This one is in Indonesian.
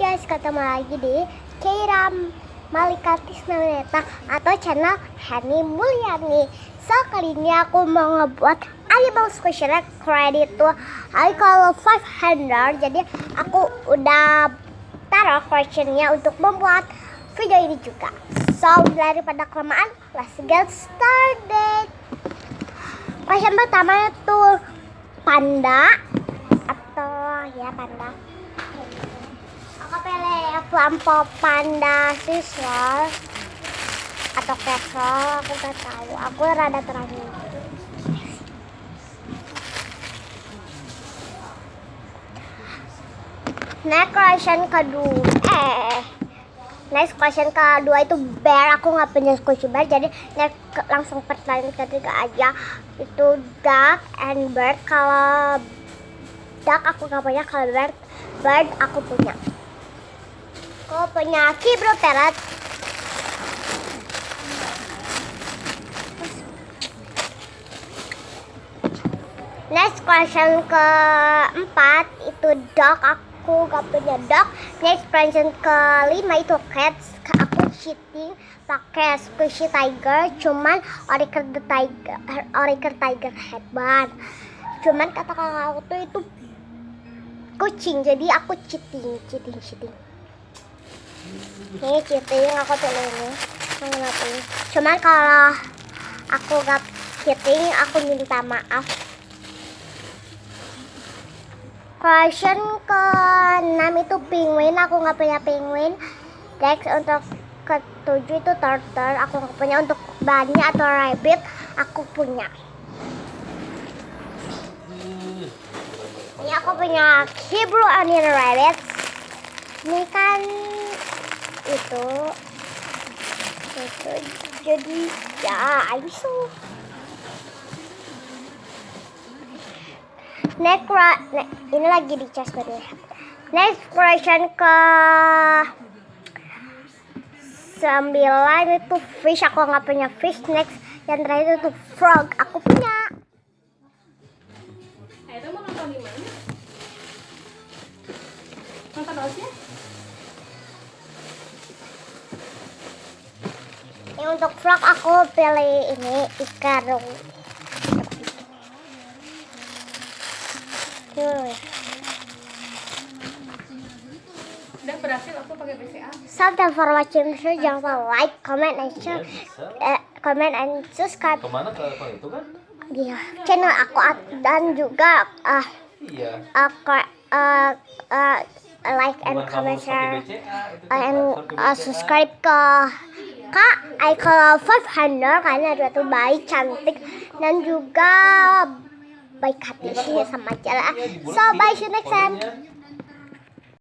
guys, ketemu lagi di Keira Malika Tisnawinata atau channel Hani Mulyani. So kali ini aku mau ngebuat animal squishy credit to I call 500. Jadi aku udah taruh questionnya untuk membuat video ini juga. So daripada kelamaan, let's get started. Question pertama itu panda atau ya panda. Aku pilih Flampo Panda Scissors atau Castle, aku gak tahu. Aku rada terang. Next question kedua itu bear. Aku nggak punya squishy bear, jadi langsung pertanyaan ketiga aja. Itu duck and bird. Kalau duck aku nggak punya, kalau bird aku punya. Aku punya kibro parrot. Next question keempat itu dog. Aku gak punya dog. Next question kelima itu cats. Aku cheating pakai squishy tiger. Cuman Oracle tiger headband. Cuman kata kakak aku tuh itu kucing. Jadi aku cheating. Ini cheating, aku pilih ini. Cuman kalau aku gak cheating, aku minta maaf. Question ke-6 itu penguin. Aku nggak punya penguin. Next untuk ke-7 itu turtle. Aku nggak punya. Untuk bunny atau rabbit aku punya. Ini aku punya Hebrew onion rabbit. Ini kan itu jadi ya ini lagi di chest tadi. Next question ke 9 itu fish. Aku nggak punya fish. Next yang terakhir itu frog. Aku punya. Itu mau nonton di mana? Nonton Oznya? Ini untuk frog aku pilih ini ikarung. Udah berhasil aku pakai BCA. So, thanks for watching. Jangan lupa like, comment, and share, comment and subscribe. Kemana ke itu kan? Iya, channel aku dan juga like and comment, share, and subscribe ke Kak Icon 500 karena dia tuh baik, cantik, dan juga baik hati sama aja lah. So bye, see you next time.